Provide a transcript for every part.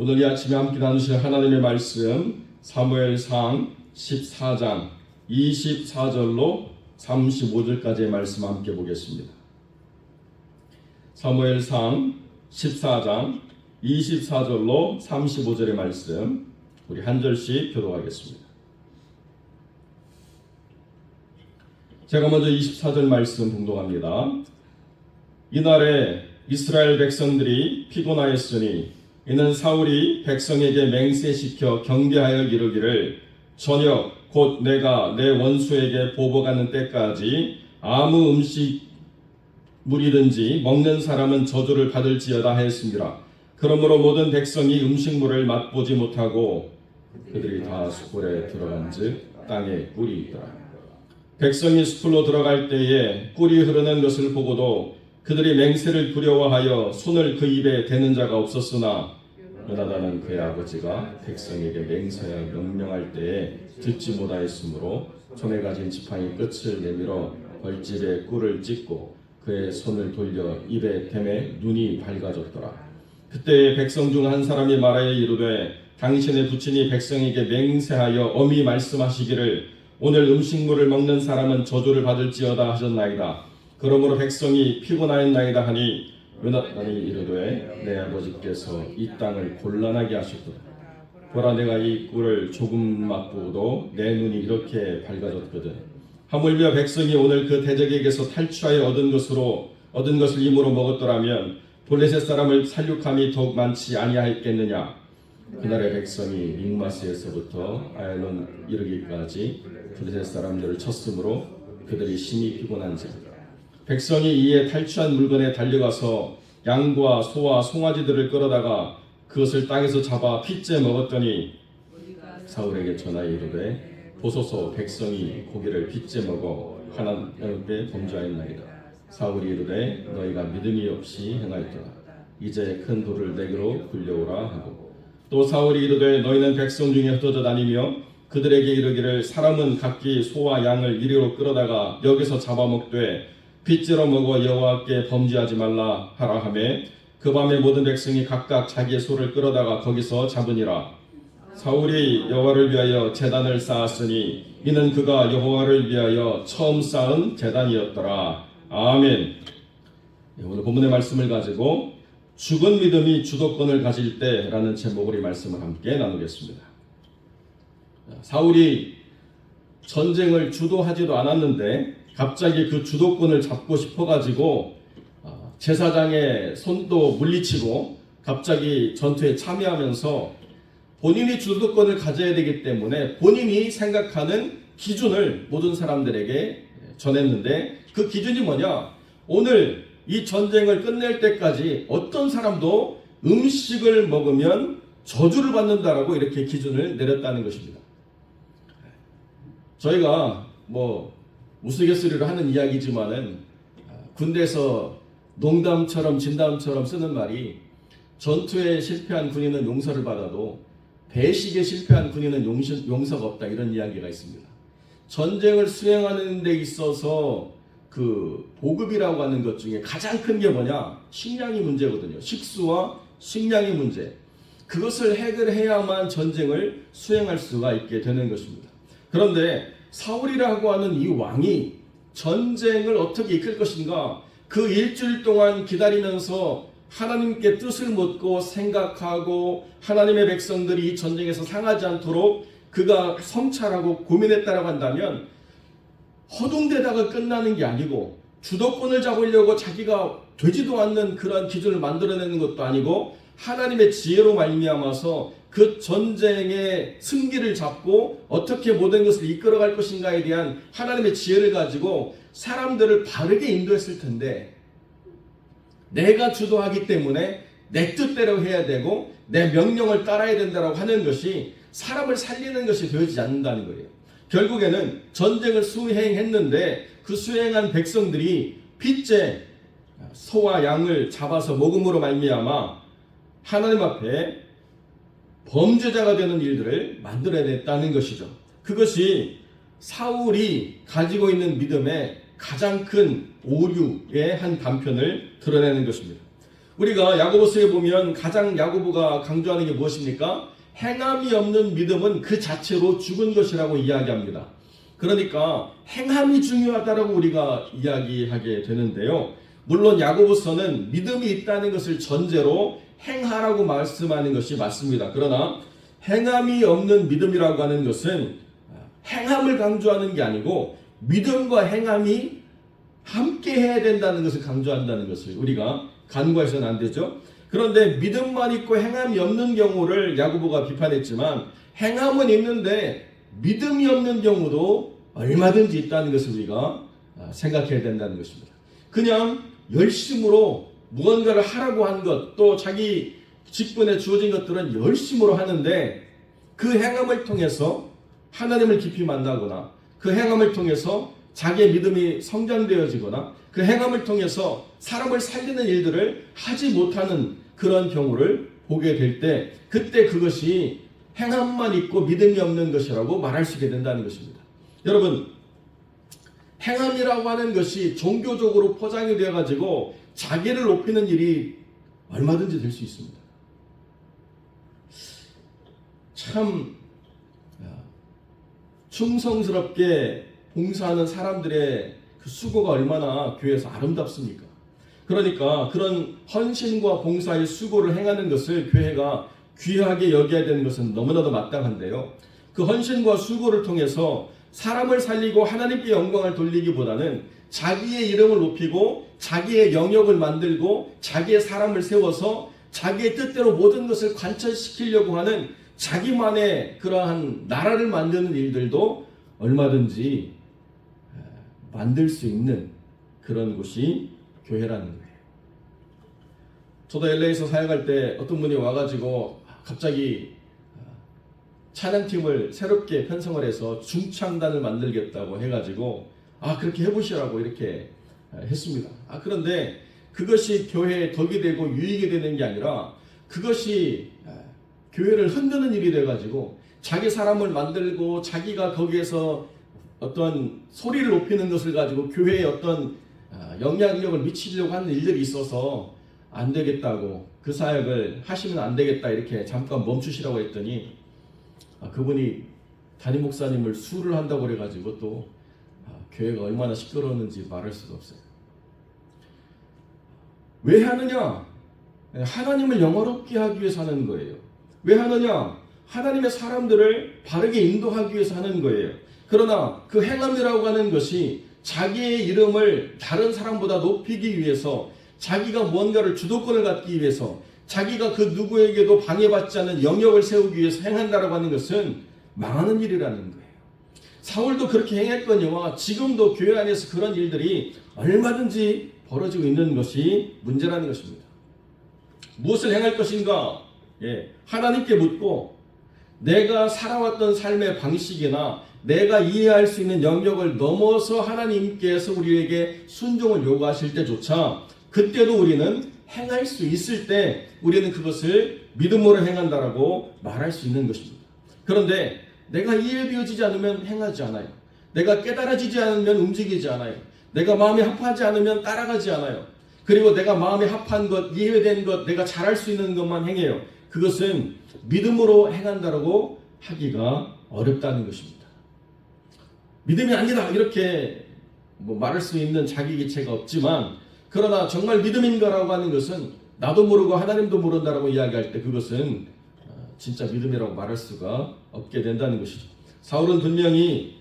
오늘 이 아침에 함께 나누실 하나님의 말씀 사무엘상 14장 24절로 35절까지의 말씀 함께 보겠습니다. 사무엘상 14장 24절로 35절의 말씀 우리 한 절씩 교독하겠습니다. 제가 먼저 24절 말씀 봉독합니다. 이날에 이스라엘 백성들이 피곤하였으니 이는 사울이 백성에게 맹세시켜 경계하여 이르기를 저녁 곧 내가 내 원수에게 보복하는 때까지 아무 음식물이든지 먹는 사람은 저주를 받을지어다 하였습니다. 그러므로 모든 백성이 음식물을 맛보지 못하고 그들이 다 숯불에 들어간즉 땅에 꿀이 있더라. 백성이 숯불로 들어갈 때에 꿀이 흐르는 것을 보고도 그들이 맹세를 두려워하여 손을 그 입에 대는 자가 없었으나 요나단은 그의 아버지가 백성에게 맹세하여 명령할 때에 듣지 못하였으므로 손에 가진 지팡이 끝을 내밀어 벌집에 꿀을 찢고 그의 손을 돌려 입에 대매 눈이 밝아졌더라. 그때 백성 중 한 사람이 말하여 이르되 당신의 부친이 백성에게 맹세하여 엄히 말씀하시기를 오늘 음식물을 먹는 사람은 저주를 받을지어다 하셨나이다. 그러므로 백성이 피곤하였나이다 하니 요나단이 이르되 내 아버지께서 이 땅을 곤란하게 하셨도다. 보라 내가 이 꿀을 조금 맛보고도 내 눈이 이렇게 밝아졌거든. 하물며 백성이 오늘 그 대적에게서 탈취하여 얻은 것을 힘으로 먹었더라면 블레셋 사람을 살육함이 더욱 많지 아니하였겠느냐. 그날의 백성이 믹마스에서부터 아얄론 이르기까지 블레셋 사람들을 쳤으므로 그들이 심히 피곤한지라. 백성이 이에 탈취한 물건에 달려가서 양과 소와 송아지들을 끌어다가 그것을 땅에서 잡아 핏째 먹었더니 사울에게 전하여 이르되 보소서 백성이 고기를 핏째 먹어 하나님께 범죄하였나이다. 사울이 이르되 너희가 믿음이 없이 행하였도다. 이제 큰 돌을 내게로 굴려오라 하고 또 사울이 이르되 너희는 백성 중에 흩어져 다니며 그들에게 이르기를 사람은 각기 소와 양을 이리로 끌어다가 여기서 잡아먹되 핏째로 먹어 여호와께 범죄하지 말라 하라 하매 그 밤에 모든 백성이 각각 자기의 소를 끌어다가 거기서 잡으니라. 사울이 여호와를 위하여 제단을 쌓았으니 이는 그가 여호와를 위하여 처음 쌓은 제단이었더라. 아멘. 오늘 본문의 말씀을 가지고 죽은 믿음이 주도권을 가질 때라는 제목으로 이 말씀을 함께 나누겠습니다. 사울이 전쟁을 주도하지도 않았는데 갑자기 그 주도권을 잡고 싶어가지고 제사장의 손도 물리치고 갑자기 전투에 참여하면서 본인이 주도권을 가져야 되기 때문에 본인이 생각하는 기준을 모든 사람들에게 전했는데 그 기준이 뭐냐? 오늘 이 전쟁을 끝낼 때까지 어떤 사람도 음식을 먹으면 저주를 받는다라고 이렇게 기준을 내렸다는 것입니다. 저희가 우스갯소리로 하는 이야기지만은 군대에서 농담처럼 진담처럼 쓰는 말이 전투에 실패한 군인은 용서를 받아도 배식에 실패한 군인은 용서가 없다 이런 이야기가 있습니다. 전쟁을 수행하는 데 있어서 그 보급이라고 하는 것 중에 가장 큰 게 뭐냐? 식량이 문제거든요. 식수와 식량의 문제. 그것을 해결해야만 전쟁을 수행할 수가 있게 되는 것입니다. 그런데 사울이라고 하는 이 왕이 전쟁을 어떻게 이끌 것인가? 그 일주일 동안 기다리면서 하나님께 뜻을 묻고 생각하고 하나님의 백성들이 이 전쟁에서 상하지 않도록 그가 성찰하고 고민했다라고 한다면 허둥대다가 끝나는 게 아니고 주도권을 잡으려고 자기가 되지도 않는 그런 기준을 만들어내는 것도 아니고 하나님의 지혜로 말미암아서 그 전쟁의 승기를 잡고 어떻게 모든 것을 이끌어갈 것인가에 대한 하나님의 지혜를 가지고 사람들을 바르게 인도했을 텐데 내가 주도하기 때문에 내 뜻대로 해야 되고 내 명령을 따라야 된다고 하는 것이 사람을 살리는 것이 되어지지 않는다는 거예요. 결국에는 전쟁을 수행했는데 그 수행한 백성들이 핏째 소와 양을 잡아서 먹음으로 말미암아 하나님 앞에 범죄자가 되는 일들을 만들어냈다는 것이죠. 그것이 사울이 가지고 있는 믿음의 가장 큰 오류의 한 단편을 드러내는 것입니다. 우리가 야고보서에 보면 가장 야고보가 강조하는 게 무엇입니까? 행함이 없는 믿음은 그 자체로 죽은 것이라고 이야기합니다. 그러니까 행함이 중요하다라고 우리가 이야기하게 되는데요. 물론 야고보서는 믿음이 있다는 것을 전제로 행하라고 말씀하는 것이 맞습니다. 그러나 행함이 없는 믿음이라고 하는 것은 행함을 강조하는 게 아니고 믿음과 행함이 함께 해야 된다는 것을 강조한다는 것을 우리가 간과해서는 안 되죠. 그런데 믿음만 있고 행함이 없는 경우를 야고보가 비판했지만 행함은 있는데 믿음이 없는 경우도 얼마든지 있다는 것을 우리가 생각해야 된다는 것입니다. 그냥 열심으로 무언가를 하라고 한 것, 또 자기 직분에 주어진 것들은 열심으로 하는데 그 행함을 통해서 하나님을 깊이 만나거나 그 행함을 통해서 자기의 믿음이 성장되어지거나 그 행함을 통해서 사람을 살리는 일들을 하지 못하는 그런 경우를 보게 될 때 그때 그것이 행함만 있고 믿음이 없는 것이라고 말할 수 있게 된다는 것입니다. 여러분, 행함이라고 하는 것이 종교적으로 포장이 되어가지고 자기를 높이는 일이 얼마든지 될 수 있습니다. 참 충성스럽게 봉사하는 사람들의 그 수고가 얼마나 교회에서 아름답습니까? 그러니까 그런 헌신과 봉사의 수고를 행하는 것을 교회가 귀하게 여겨야 되는 것은 너무나도 마땅한데요. 그 헌신과 수고를 통해서 사람을 살리고 하나님께 영광을 돌리기보다는 자기의 이름을 높이고 자기의 영역을 만들고 자기의 사람을 세워서 자기의 뜻대로 모든 것을 관철시키려고 하는 자기만의 그러한 나라를 만드는 일들도 얼마든지 만들 수 있는 그런 곳이 교회라는 거예요. 저도 LA에서 사역할 때 어떤 분이 와가지고 갑자기 찬양팀을 새롭게 편성을 해서 중창단을 만들겠다고 해가지고 그렇게 해보시라고 이렇게 했습니다. 그런데 그것이 교회에 덕이 되고 유익이 되는 게 아니라 그것이 교회를 흔드는 일이 돼가지고 자기 사람을 만들고 자기가 거기에서 어떤 소리를 높이는 것을 가지고 교회에 어떤 영향력을 미치려고 하는 일들이 있어서 안 되겠다고, 그 사역을 하시면 안 되겠다 이렇게 잠깐 멈추시라고 했더니 그분이 담임 목사님을 수를 한다고 그래가지고 또 교회가 얼마나 시끄러웠는지 말할 수가 없어요. 왜 하느냐? 하나님을 영화롭게 하기 위해서 하는 거예요. 왜 하느냐? 하나님의 사람들을 바르게 인도하기 위해서 하는 거예요. 그러나 그 행함이라고 하는 것이 자기의 이름을 다른 사람보다 높이기 위해서, 자기가 무언가를 주도권을 갖기 위해서, 자기가 그 누구에게도 방해받지 않는 영역을 세우기 위해서 행한다라고 하는 것은 망하는 일이라는 거예요. 사울도 그렇게 행했거니와 지금도 교회 안에서 그런 일들이 얼마든지 벌어지고 있는 것이 문제라는 것입니다. 무엇을 행할 것인가? 하나님께 묻고 내가 살아왔던 삶의 방식이나 내가 이해할 수 있는 영역을 넘어서 하나님께서 우리에게 순종을 요구하실 때조차, 그때도 우리는 행할 수 있을 때 우리는 그것을 믿음으로 행한다라고 말할 수 있는 것입니다. 그런데 내가 이해되어지지 않으면 행하지 않아요. 내가 깨달아지지 않으면 움직이지 않아요. 내가 마음에 합하지 않으면 따라가지 않아요. 그리고 내가 마음에 합한 것, 이해된 것, 내가 잘할 수 있는 것만 행해요. 그것은 믿음으로 행한다라고 하기가 어렵다는 것입니다. 믿음이 아니다 이렇게 말할 수 있는 자기 기체가 없지만, 그러나 정말 믿음인가라고 하는 것은 나도 모르고 하나님도 모른다라고 이야기할 때 그것은 진짜 믿음이라고 말할 수가 없게 된다는 것이죠. 사울은 분명히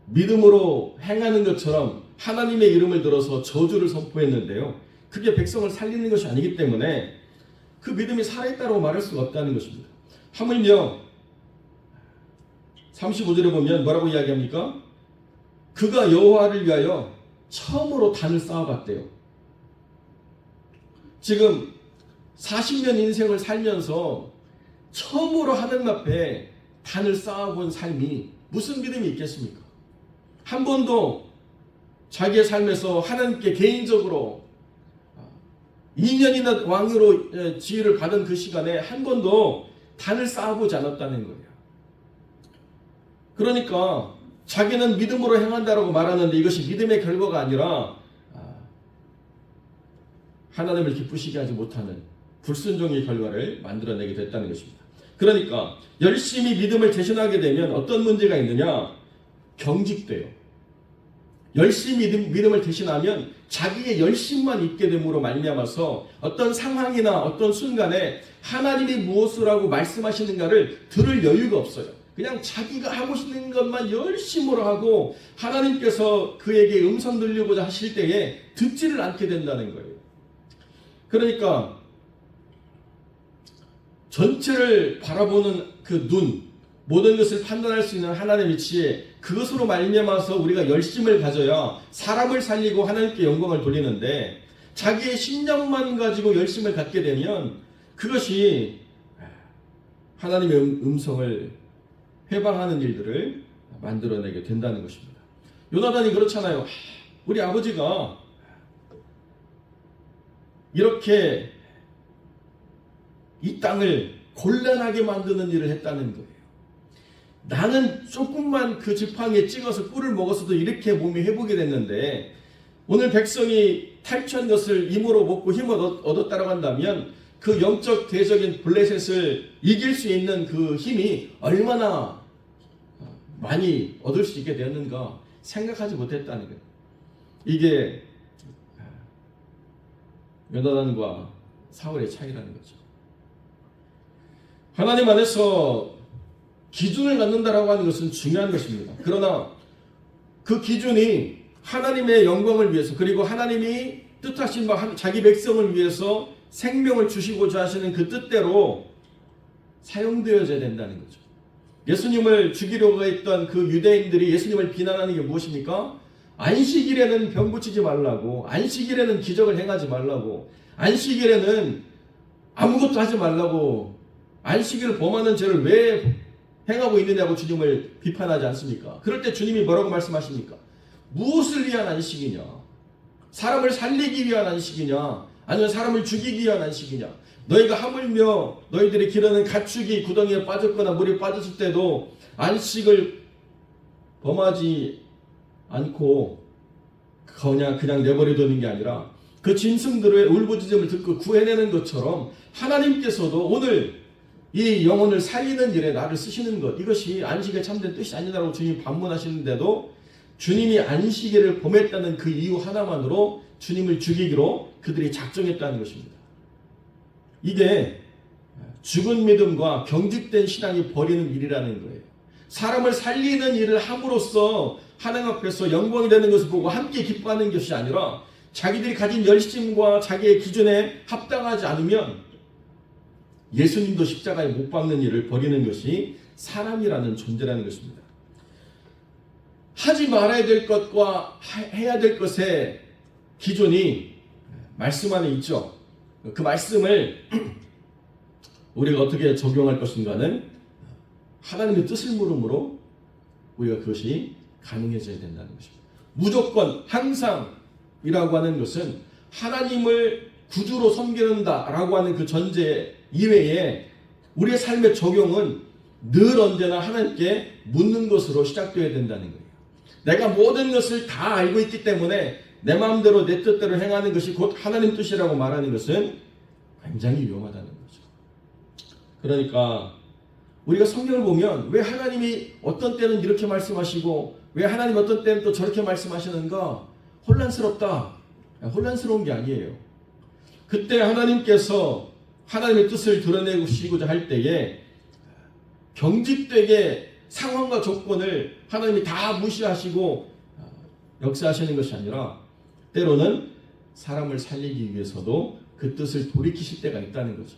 믿음으로 행하는 것처럼 하나님의 이름을 들어서 저주를 선포했는데요, 그게 백성을 살리는 것이 아니기 때문에 그 믿음이 살아있다고 말할 수가 없다는 것입니다. 하물며 35절에 보면 뭐라고 이야기합니까? 그가 여호와를 위하여 처음으로 단을 쌓아봤대요. 지금 40년 인생을 살면서 처음으로 하나님 앞에 단을 쌓아본 삶이 무슨 믿음이 있겠습니까? 한 번도 자기의 삶에서 하나님께 개인적으로 2년이나 왕으로 지위를 받은 그 시간에 한 번도 단을 쌓아보지 않았다는 거예요. 그러니까 자기는 믿음으로 행한다라고 말하는데 이것이 믿음의 결과가 아니라 하나님을 기쁘시게 하지 못하는 불순종의 결과를 만들어내게 됐다는 것입니다. 그러니까 열심히 믿음을 대신하게 되면 어떤 문제가 있느냐? 경직돼요. 열심히 믿음을 대신하면 자기의 열심만 있게 됨으로 말미암아서 어떤 상황이나 어떤 순간에 하나님이 무엇을 하고 말씀하시는가를 들을 여유가 없어요. 그냥 자기가 하고 싶은 것만 열심으로 하고 하나님께서 그에게 음성 들리고자 하실 때에 듣지를 않게 된다는 거예요. 그러니까 전체를 바라보는 그 눈, 모든 것을 판단할 수 있는 하나님의 지혜, 그것으로 말미암아서 우리가 열심을 가져야 사람을 살리고 하나님께 영광을 돌리는데, 자기의 심령만 가지고 열심을 갖게 되면 그것이 하나님의 음성을 회방하는 일들을 만들어내게 된다는 것입니다. 요나단이 그렇잖아요. 우리 아버지가 이렇게 이 땅을 곤란하게 만드는 일을 했다는 거예요. 나는 조금만 그 지팡이에 찍어서 꿀을 먹었어도 이렇게 몸이 회복이 됐는데, 오늘 백성이 탈취한 것을 힘으로 먹고 힘을 얻었다고 한다면 그 영적 대적인 블레셋을 이길 수 있는 그 힘이 얼마나 많이 얻을 수 있게 되었는가 생각하지 못했다는 거예요. 이게 요나단과 사울의 차이라는 거죠. 하나님 안에서 기준을 갖는다라고 하는 것은 중요한 것입니다. 그러나 그 기준이 하나님의 영광을 위해서, 그리고 하나님이 뜻하신 바 자기 백성을 위해서 생명을 주시고자 하시는 그 뜻대로 사용되어져야 된다는 거죠. 예수님을 죽이려고 했던 그 유대인들이 예수님을 비난하는 게 무엇입니까? 안식일에는 병 고치지 말라고, 안식일에는 기적을 행하지 말라고, 안식일에는 아무것도 하지 말라고, 안식일을 범하는 죄를 왜 행하고 있느냐고 주님을 비판하지 않습니까? 그럴 때 주님이 뭐라고 말씀하십니까? 무엇을 위한 안식이냐? 사람을 살리기 위한 안식이냐? 아니면 사람을 죽이기 위한 안식이냐? 너희가 하물며 너희들이 기르는 가축이 구덩이에 빠졌거나 물에 빠졌을 때도 안식을 범하지 않고 그냥 내버려두는 게 아니라 그 짐승들의 울부짖음을 듣고 구해내는 것처럼 하나님께서도 오늘 이 영혼을 살리는 일에 나를 쓰시는 것, 이것이 안식의 참된 뜻이 아니라고 주님이 반문하시는데도 주님이 안식일을 범했다는 그 이유 하나만으로 주님을 죽이기로 그들이 작정했다는 것입니다. 이게 죽은 믿음과 경직된 신앙이 벌이는 일이라는 거예요. 사람을 살리는 일을 함으로써 하나님 앞에서 영광이 되는 것을 보고 함께 기뻐하는 것이 아니라 자기들이 가진 열심과 자기의 기준에 합당하지 않으면 예수님도 십자가에 못 박는 일을 벌이는 것이 사람이라는 존재라는 것입니다. 하지 말아야 될 것과 해야 될 것의 기준이 말씀 안에 있죠. 그 말씀을 우리가 어떻게 적용할 것인가는 하나님의 뜻을 물음으로 우리가 그것이 가능해져야 된다는 것입니다. 무조건 항상이라고 하는 것은 하나님을 구주로 섬기는다라고 하는 그 전제 이외에 우리의 삶의 적용은 늘 언제나 하나님께 묻는 것으로 시작되어야 된다는 거예요. 내가 모든 것을 다 알고 있기 때문에 내 마음대로 내 뜻대로 행하는 것이 곧 하나님 뜻이라고 말하는 것은 굉장히 위험하다는 거죠. 그러니까 우리가 성경을 보면 왜 하나님이 어떤 때는 이렇게 말씀하시고 왜 하나님 어떤 때는 또 저렇게 말씀하시는가 혼란스럽다. 혼란스러운 게 아니에요. 그때 하나님께서 하나님의 뜻을 드러내시고자 할 때에 경직되게 상황과 조건을 하나님이 다 무시하시고 역사하시는 것이 아니라 때로는 사람을 살리기 위해서도 그 뜻을 돌이키실 때가 있다는 거죠.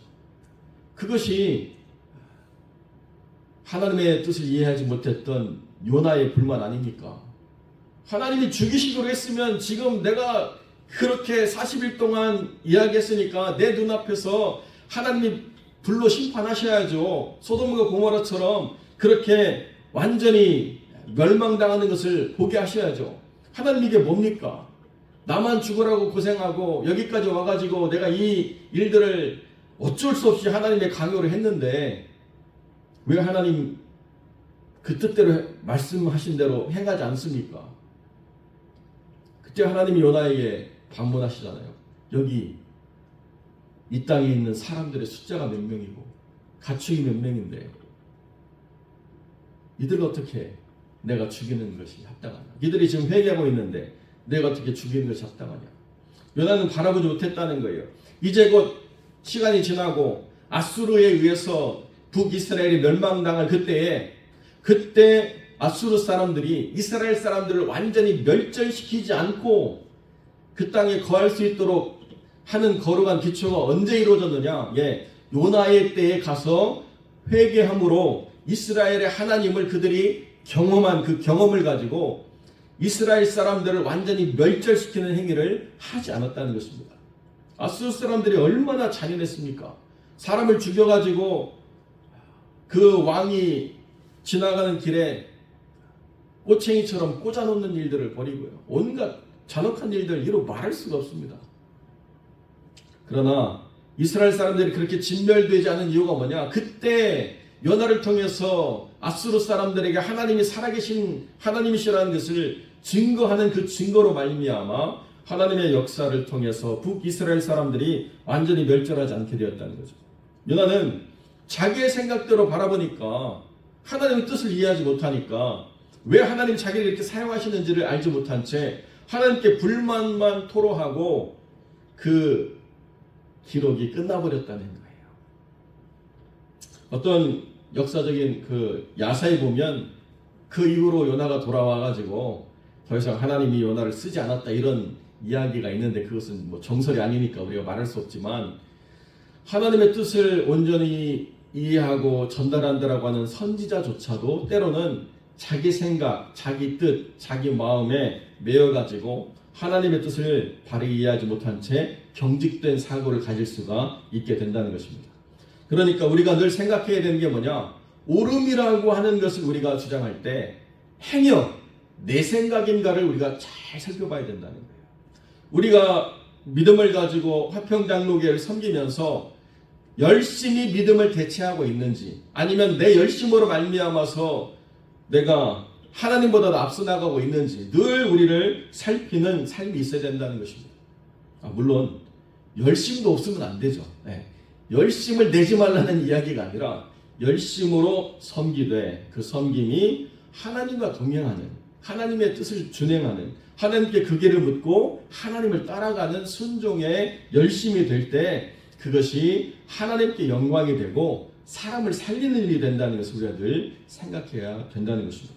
그것이 하나님의 뜻을 이해하지 못했던 요나의 불만 아닙니까? 하나님이 죽이시기로 했으면 지금 내가 그렇게 40일 동안 이야기했으니까 내 눈앞에서 하나님이 불로 심판하셔야죠. 소돔과 고모라처럼 그렇게 완전히 멸망당하는 것을 보게 하셔야죠. 하나님 이게 뭡니까? 나만 죽으라고 고생하고 여기까지 와가지고 내가 이 일들을 어쩔 수 없이 하나님의 강요를 했는데 왜 하나님 그 뜻대로 말씀하신 대로 행하지 않습니까? 그때 하나님이 요나에게 반문하시잖아요. 여기 이 땅에 있는 사람들의 숫자가 몇 명이고 가축이 몇 명인데 이들을 어떻게 내가 죽이는 것이 합당하냐. 이들이 지금 회개하고 있는데 내가 어떻게 죽이는 것이 합당하냐. 요나는 바라보지 못했다는 거예요. 이제 곧 시간이 지나고 아수르에 의해서 북이스라엘이 멸망당할 그때 아수르 사람들이 이스라엘 사람들을 완전히 멸절시키지 않고 그 땅에 거할 수 있도록 하는 거룩한 기초가 언제 이루어졌느냐. 요나의 때에 가서 회개함으로 이스라엘의 하나님을 그들이 경험한 그 경험을 가지고 이스라엘 사람들을 완전히 멸절시키는 행위를 하지 않았다는 것입니다. 아수르 사람들이 얼마나 잔인했습니까? 사람을 죽여가지고 그 왕이 지나가는 길에 꼬챙이처럼 꽂아놓는 일들을 벌이고요. 온갖 잔혹한 일들 이루 말할 수가 없습니다. 그러나 이스라엘 사람들이 그렇게 진멸되지 않은 이유가 뭐냐? 그때 요나를 통해서 아수르 사람들에게 하나님이 살아계신 하나님이시라는 것을 증거하는 그 증거로 말미암아 하나님의 역사를 통해서 북이스라엘 사람들이 완전히 멸절하지 않게 되었다는 거죠. 요나는 자기의 생각대로 바라보니까 하나님의 뜻을 이해하지 못하니까 왜 하나님 자기를 이렇게 사용하시는지를 알지 못한 채 하나님께 불만만 토로하고 그 기록이 끝나버렸다는 거예요. 어떤 역사적인 그 야사에 보면 그 이후로 요나가 돌아와가지고 더 이상 하나님이 요나를 쓰지 않았다 이런 이야기가 있는데 그것은 뭐 정설이 아니니까 우리가 말할 수 없지만 하나님의 뜻을 온전히 이해하고 전달한다라고 하는 선지자조차도 때로는 자기 생각, 자기 뜻, 자기 마음에 매여가지고 하나님의 뜻을 바르게 이해하지 못한 채 경직된 사고를 가질 수가 있게 된다는 것입니다. 그러니까 우리가 늘 생각해야 되는 게 뭐냐? 옳음이라고 하는 것을 우리가 주장할 때 행여 내 생각인가를 우리가 잘 살펴봐야 된다는 거예요. 우리가 믿음을 가지고 화평장로교회를 섬기면서 열심히 믿음을 대체하고 있는지 아니면 내 열심으로 말미암아서 내가 하나님보다 앞서 나가고 있는지 늘 우리를 살피는 삶이 있어야 된다는 것입니다. 물론 열심도 없으면 안 되죠. 열심을 내지 말라는 이야기가 아니라 열심으로 섬기되 그 섬김이 하나님과 동행하는 하나님의 뜻을 준행하는 하나님께 그 길을 묻고 하나님을 따라가는 순종의 열심이 될 때 그것이 하나님께 영광이 되고 사람을 살리는 일이 된다는 것을 우리가 늘 생각해야 된다는 것입니다.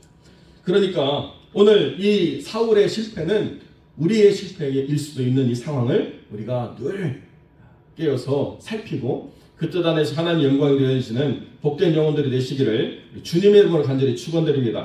그러니까 오늘 이 사울의 실패는 우리의 실패일 수도 있는 이 상황을 우리가 늘 깨어서 살피고 그 뜻 안에서 하나님 영광이 되어지는 복된 영혼들이 되시기를 주님의 이름으로 간절히 축원드립니다.